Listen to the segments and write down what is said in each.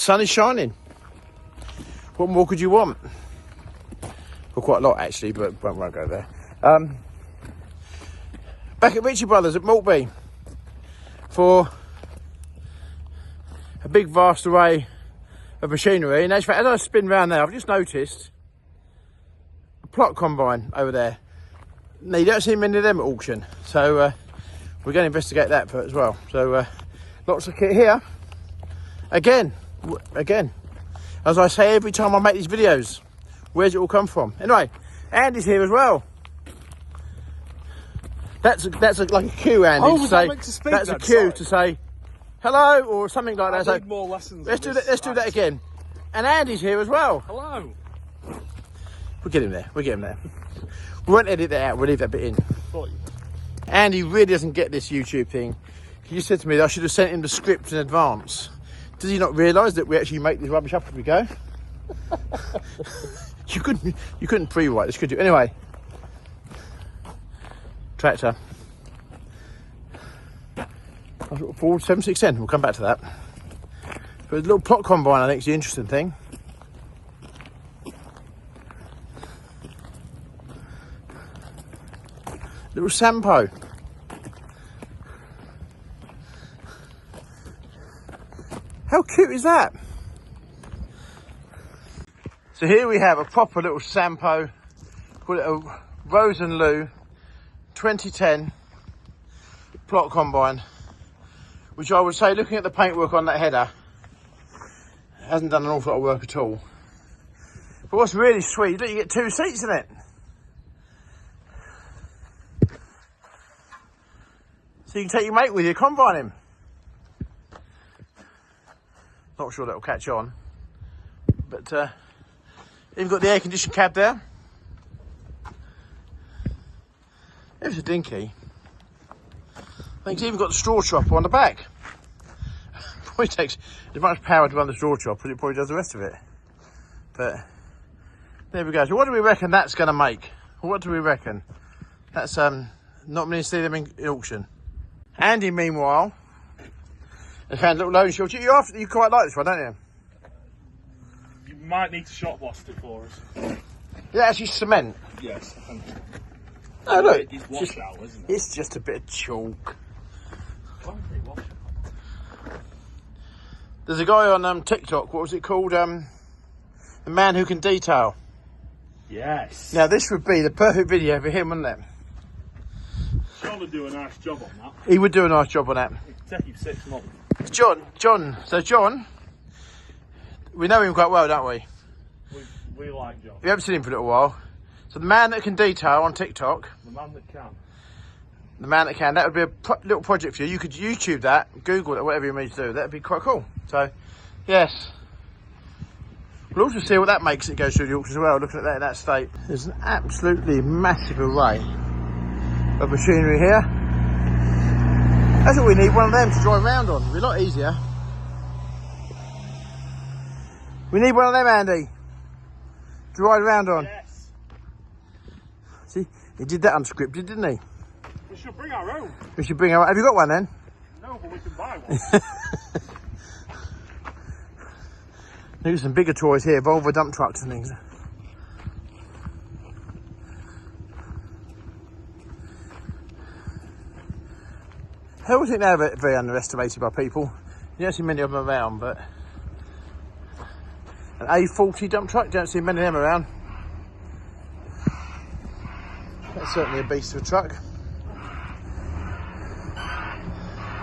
sun is shining. What more could you want? Well, quite a lot actually, but won't go there. Back at Ritchie Brothers at Maltby for a big vast array of machinery. And as I spin around now, I've just noticed a plot combine over there. Now, you don't see many of them at auction, so we're going to investigate that as well. So lots of kit here. Again, as I say every time I make these videos, where's it all come from? Anyway, Andy's here as well. That's like a cue, Andy. Oh, to was say, that meant to speak? that's a cue to say hello or something like that. I need more lessons. Let's do that again. And Andy's here as well. Hello. We'll get him there. We won't edit that out. We'll leave that bit in. Andy really doesn't get this YouTube thing. He just said to me that I should have sent him the script in advance. Does he not realise that we actually make this rubbish up as we go? You couldn't pre-write this, could you? Anyway, tractor. Ford 7610. We'll come back to that. But a little plot combine, I think, is the interesting thing. Little Sampo. How cute is that? So here we have a proper little Sampo, call it a Rose and Lou 2010 plot combine, which I would say, looking at the paintwork on that header, hasn't done an awful lot of work at all. But what's really sweet, look, you get 2 seats in it. So you can take your mate with you, combine him. Not sure that'll catch on, but you've got the air conditioned cab there. There's a dinky. I think it's even got the straw chopper on the back. Probably takes as much power to run the straw chopper as it probably does the rest of it. But there we go. So what do we reckon that's going to make? What do we reckon? That's not many see them in auction. Andy, meanwhile, has found a little loan short. You quite like this one, don't you? You might need to shop blast it for us. Yeah, actually cement. Yes, I think. Oh look, It's washout, isn't it? it's just a bit of chalk. There's a guy on TikTok, what was it called? The Man Who Can Detail. Yes. Now this would be the perfect video for him, wouldn't it? John would do a nice job on that. He would do a nice job on that. It'd take him 6 months. John, so John, we know him quite well, don't we? We like John. We haven't seen him for a little while. So the Man That Can Detail on TikTok. The man that can. The Man That Can, that would be a little project for you. You could YouTube that, Google it, whatever you need to do. That'd be quite cool. So, yes. We'll also see what that makes it go through the auction as well, looking at that in that state. There's an absolutely massive array of machinery here. That's what we need, one of them to drive around on. It'd be a lot easier. We need one of them, Andy, to ride around on. Yes. See, he did that unscripted, didn't he? We should bring our own. We should bring our. Have you got one then? No, but we can buy one. There's some bigger toys here, Volvo dump trucks and things. I always think they're very underestimated by people. You don't see many of them around, but an A40 dump truck, don't see many of them around. That's certainly a beast of a truck.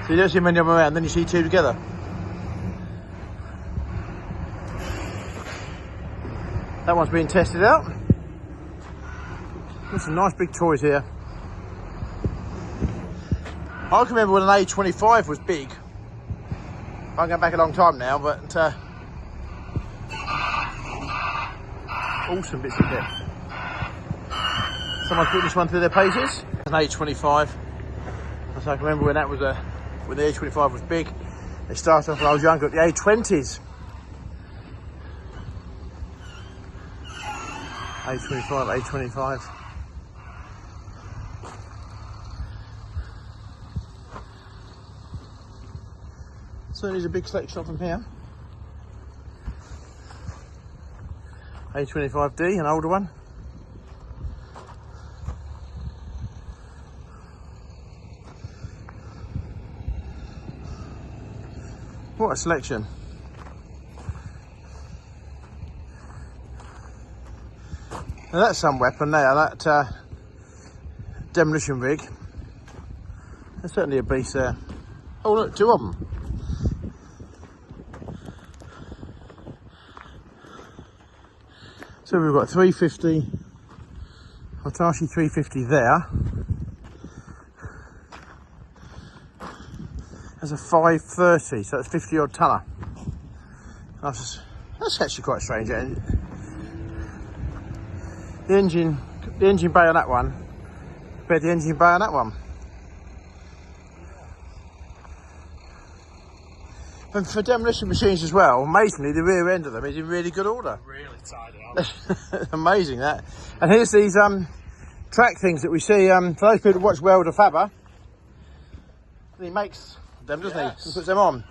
So you don't see many of them around, then you see 2 together. That one's being tested out. There's some nice big toys here. I can remember when an A25 was big. I'm going back a long time now, but awesome bits of kit. Someone's put this one through their paces. An A25. So I can remember when that was when the A25 was big. They started off when I was younger at the A20s. A25. So there's a big selection of them here. A25D, an older one. What a selection. Now that's some weapon there, that demolition rig. There's certainly a beast there. Oh look, two of them. So we've got 350, Hitachi 350 there. There's a 530, so that's 50 odd tonner. That's actually quite strange. The engine bay on that one compared to the engine bay on that one. And for demolition machines as well, amazingly the rear end of them is in really good order. Really tidy out. Amazing that. And here's these track things that we see for those people who watch Welder Faber. He makes them, doesn't he? He puts them on.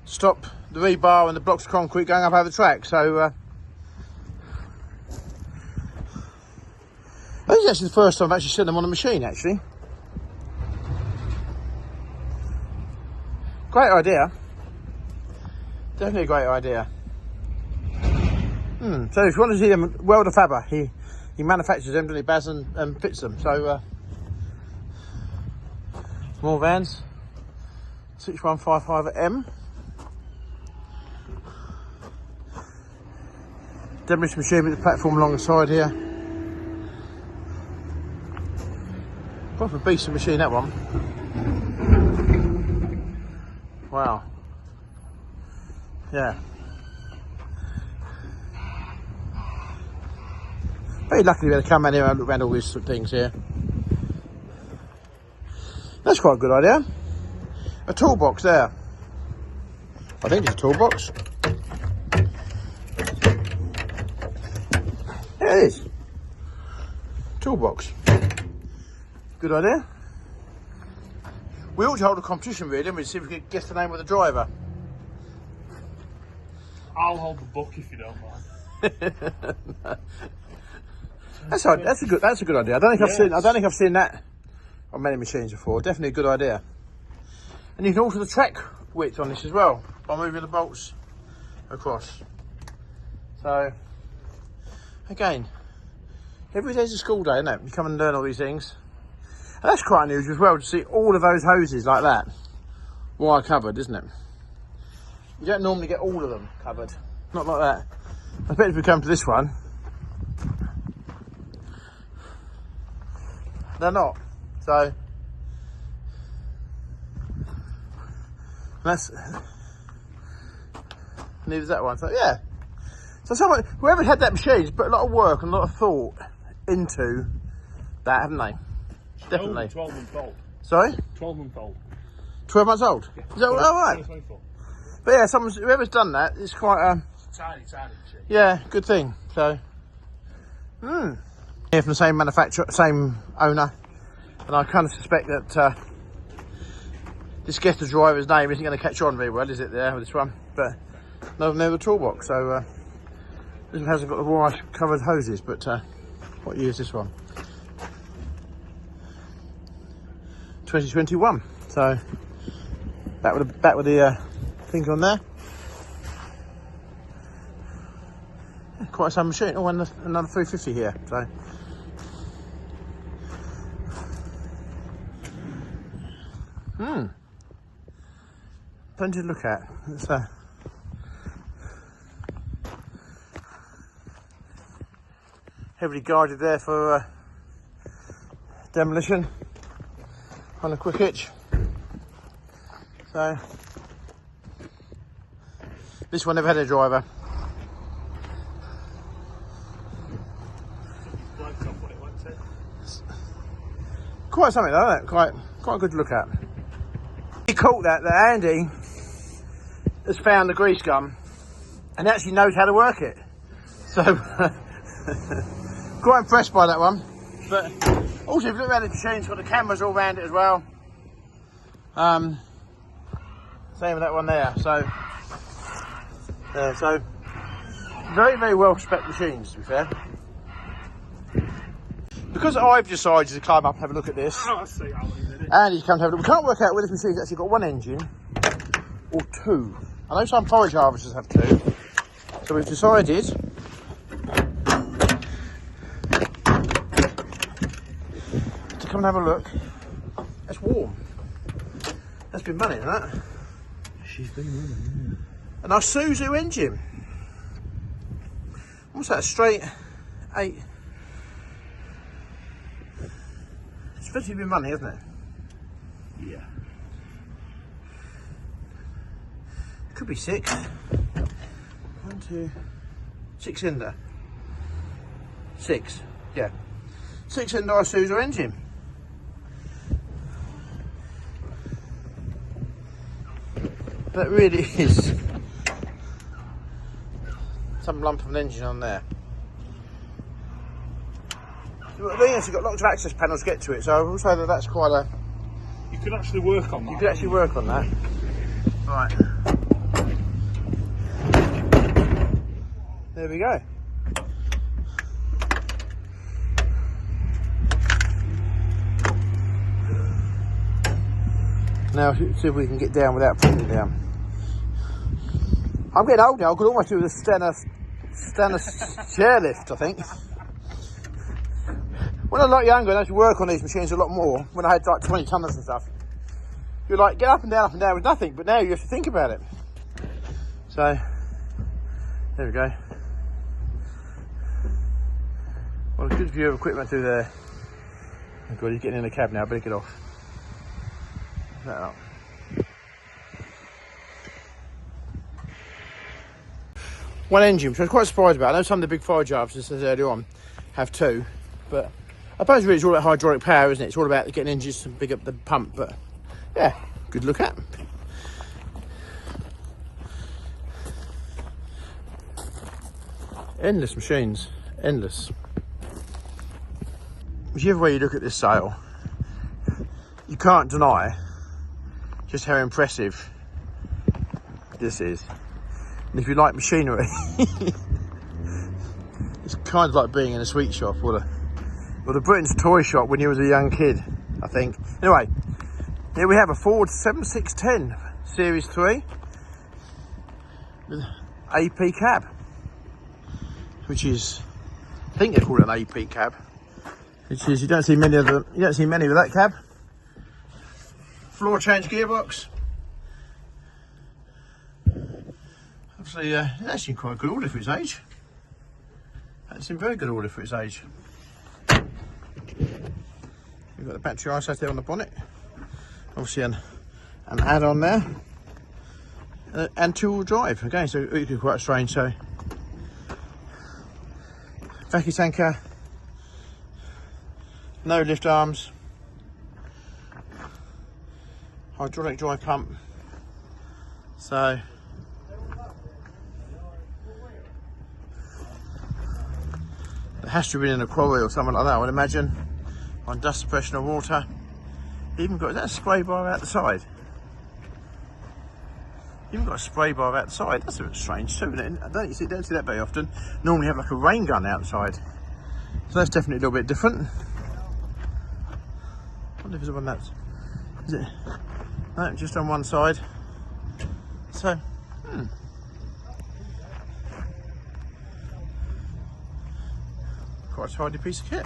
Stop the rebar and the blocks of concrete going up over the track. So this is actually the first time I've actually seen them on a machine, actually. Great idea. Definitely a great idea. So if you want to see them, Welder Faber, he manufactures them, doesn't he, Baz, and fits them. So more vans, 6155M. Demolition machine with the platform along the side here. Proper beast of machine, that one. Wow. Yeah. Very lucky to be able to come in here and look around all these things here. That's quite a good idea. A toolbox there. I think it's a toolbox. Yeah, it is. Toolbox. Good idea. We ought to hold a competition really, didn't we? See if we could guess the name of the driver. I'll hold the book if you don't mind. That's a good idea. I don't think I've seen that on many machines before. Definitely a good idea. And you can alter the track width on this as well by moving the bolts across. So again, every day's a school day, isn't it? You come and learn all these things. And that's quite unusual as well to see all of those hoses like that wire covered, isn't it? You don't normally get all of them covered. Not like that. I bet if we come to this one, they're not. So that's neither is that one. So yeah. So someone, whoever had that machine, has put a lot of work and a lot of thought into that, haven't they? Definitely. 12 months old. Sorry? 12 months old. 12 months old? Yeah. Is that all right? 2024. But yeah, whoever's done that, it's quite a Tiny machine. yeah, good thing. So, here from the same manufacturer, same owner, and I kind of suspect that this guess the driver's name isn't going to catch on very well, is it? There with this one, but none of them have a toolbox, so this one hasn't got the wire covered hoses. But what year is this one? 2021. So back with the thing on there. Quite some machine. Oh, and another 350 here. So plenty to look at. It's heavily guarded there for demolition on a quick hitch. So this one never had a driver. Quite something, though, isn't it? Quite good to look at. He caught that Andy has found the grease gun and actually knows how to work it. So quite impressed by that one. But also, if you look around the machine, it's got the cameras all around it as well. Same with that one there. So very, very well spec machines, to be fair. Because I've decided to climb up and have a look at this, Oh, I see how it is, isn't it? and you come to have a look, we can't work out whether this machine's actually got one engine or two. I know some forage harvesters have two, so we've decided to come and have a look. It's warm. That's been running, hasn't it? She's been running, An Isuzu engine. What's that? A straight 8. It's supposed to be running, isn't it? yeah. Yeah. Could be 6. 1, 2, 6 cylinder. 6, yeah. 6 cylinder Isuzu engine. That really is some lump of an engine on there. The thing is, you've got lots of access panels to get to it, so I will say that that's quite a. You could actually work on that. You could actually work on that. Right. There we go. Now, see if we can get down without putting it down. I'm getting old now. I could almost do the Stennis chairlift, I think. When I was a lot younger, I used to work on these machines a lot more. When I had like 20 tonners and stuff, you're like get up and down with nothing. But now you have to think about it. So there we go. Well, a good view of equipment through there. Oh God, he's getting in the cab now. I better get off. That up. One engine, which I was quite surprised about. I know some of the big forage harvesters, as earlier on, have two, but I suppose really it's all about hydraulic power, isn't it? It's all about getting engines to big up the pump, but yeah, good look at. Endless machines, endless. Whichever way you look at this sail, you can't deny just how impressive this is. And if you like machinery, it's kind of like being in a sweet shop or the Britain's toy shop when you was a young kid, I think. Anyway, here we have a Ford 7610 Series 3 with AP cab, which is, I think they call it an AP cab, which is, you don't see many of them, you don't see many with that cab. Floor change gearbox. Obviously, it's actually in quite good order for its age. It's in very good order for its age. You've got the battery ice there on the bonnet. Obviously an add-on there. And two-wheel drive. Again, so it could be quite strange. So, vacuum tanker. No lift arms. Hydraulic dry pump. So it has to have been in a quarry or something like that, I would imagine. On dust suppression of water. Even got, is that a spray bar out the side? Even got a spray bar out the side. That's a bit strange too, isn't it? I don't see that very often. Normally have like a rain gun outside. So that's definitely a little bit different. I wonder if there's one that's, is it? No, just on one side. So, quite a tidy piece of kit.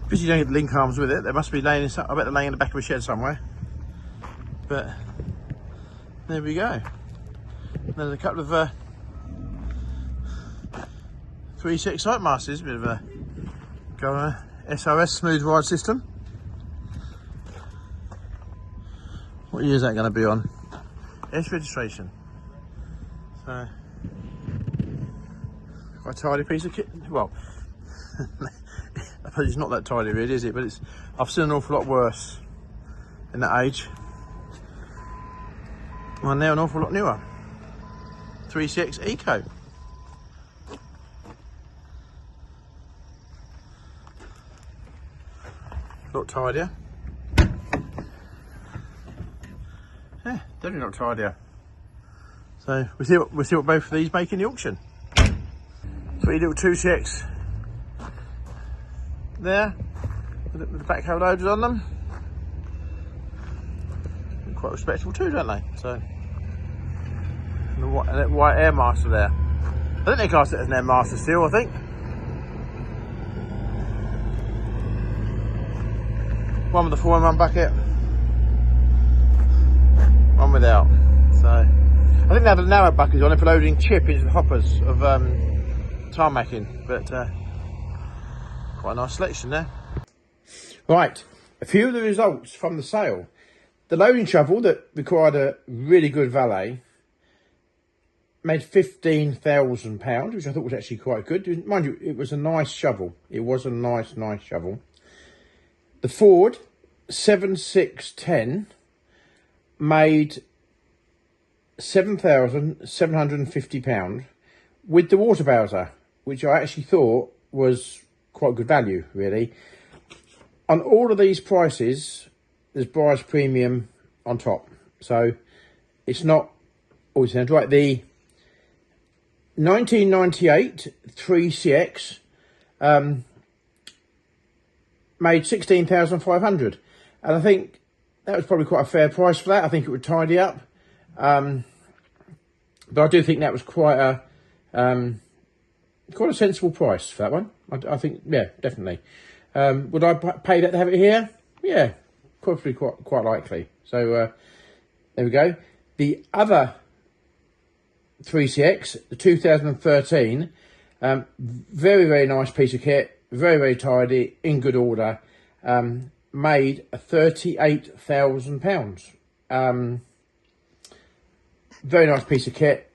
Because you don't get the link arms with it, they must be laying in, I bet they're laying in the back of a shed somewhere. But there we go. There's a couple of 3.6 sight masters, a bit of a go on SOS smooth ride system. What year is that going to be on? S registration. So quite a tidy piece of kit. Well, I suppose it's not that tidy really, is it? But it's, I've seen an awful lot worse in that age. Well, now an awful lot newer. 3.6 Eco. lot tidier. Yeah, definitely not tidier. So we'll see what both of these make in the auction. 3 little 2CX there with the backhoe loaders on them. Quite respectable too, don't they? So and the white Airmaster there. I think they class it as an Airmaster still, I think. One with the 4-in-1 bucket, one without. So I think they have the narrow buckets on it for loading chip into the hoppers of tarmacking, but quite a nice selection there. Right, a few of the results from the sale. The loading shovel that required a really good valet made £15,000, which I thought was actually quite good. Mind you, it was a nice shovel. It was a nice shovel. The Ford 7610 made £7,750 with the water bowser, which I actually thought was quite good value, really. On all of these prices, there's buyer's premium on top, so it's not always right. The 1998 3CX made £16,500, and I think that was probably quite a fair price for that. I think it would tidy up, but I do think that was quite a sensible price for that one. I think, yeah, definitely. Would I pay that to have it here? Yeah, probably quite likely. So there we go. The other 3CX, the 2013, very nice piece of kit, very tidy, in good order. Made £38,000. Very nice piece of kit.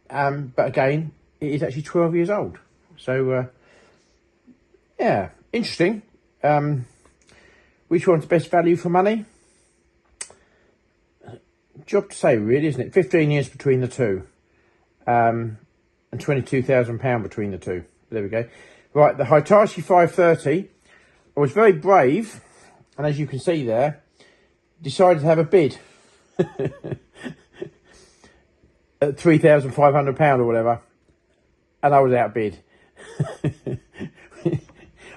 But again, it is actually 12 years old. So yeah, interesting. Which one's the best value for money? Job to say, really, isn't it? 15 years between the two, and £22,000 between the two. There we go. Right, the Hitachi 530. I was very brave, and as you can see there, decided to have a bid at £3,500 or whatever, and I was outbid.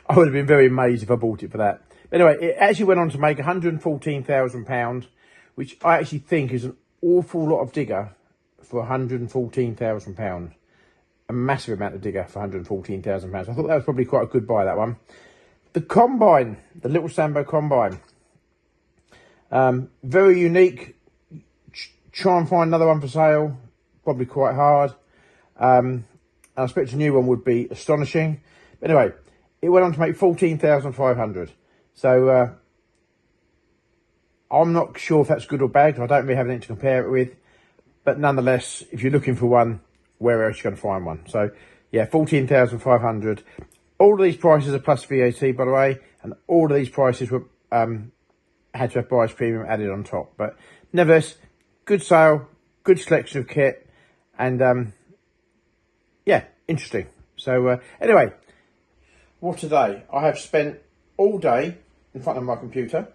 I would have been very amazed if I bought it for that. But anyway, it actually went on to make £114,000, which I actually think is an awful lot of digger for £114,000. A massive amount of digger for £114,000. I thought that was probably quite a good buy, that one. The Combine, the Little Sambo Combine. Very unique. Try and find another one for sale. Probably quite hard. I expect a new one would be astonishing. But anyway, it went on to make £14,500. So I'm not sure if that's good or bad, because I don't really have anything to compare it with. But nonetheless, if you're looking for one, where else are you going to find one? So yeah, £14,500. All of these prices are plus VAT, by the way, and all of these prices were had to have buyer's premium added on top. But nevertheless, good sale, good selection of kit, and yeah, interesting. So anyway, what a day. I have spent all day in front of my computer.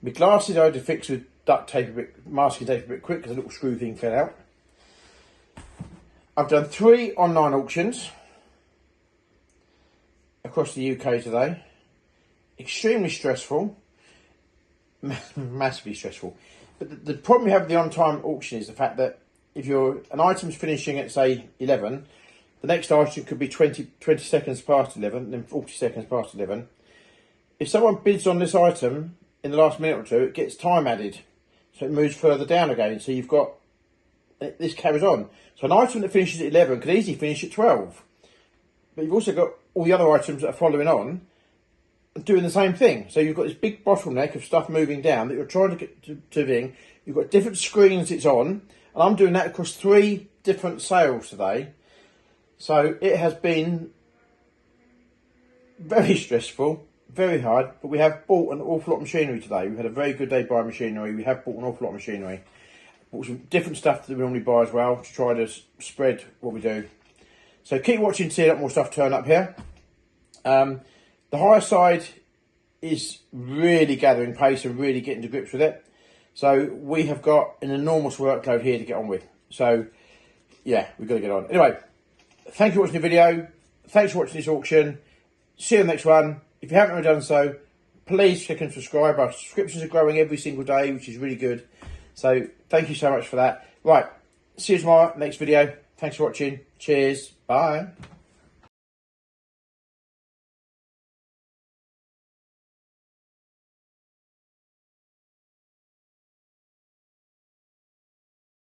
My glasses I had to fix with duct tape a bit, masking tape a bit quick because a little screw thing fell out. I've done 3 online auctions across the UK today. Extremely stressful. Massively stressful. But the problem we have with the on-time auction is the fact that if an item's finishing at, say, 11, the next item could be 20 seconds past 11, then 40 seconds past 11. If someone bids on this item in the last minute or two, it gets time added. So it moves further down again. So you've got, this carries on. So an item that finishes at 11 could easily finish at 12. But you've also got all the other items that are following on doing the same thing. So you've got this big bottleneck of stuff moving down that you're trying to get to thing. You've got different screens it's on. And I'm doing that across 3 different sales today. So it has been very stressful, very hard. But we have bought an awful lot of machinery today. We've had a very good day buying machinery. We have bought an awful lot of machinery. Bought some different stuff that we normally buy as well to try to spread what we do. So keep watching to see a lot more stuff turn up here. The higher side is really gathering pace and really getting to grips with it. So we have got an enormous workload here to get on with. So yeah, we've got to get on. Anyway, thank you for watching the video. Thanks for watching this auction. See you in the next one. If you haven't already done so, please click and subscribe. Our subscriptions are growing every single day, which is really good. So thank you so much for that. Right, see you tomorrow, next video. Thanks for watching. Cheers. Bye.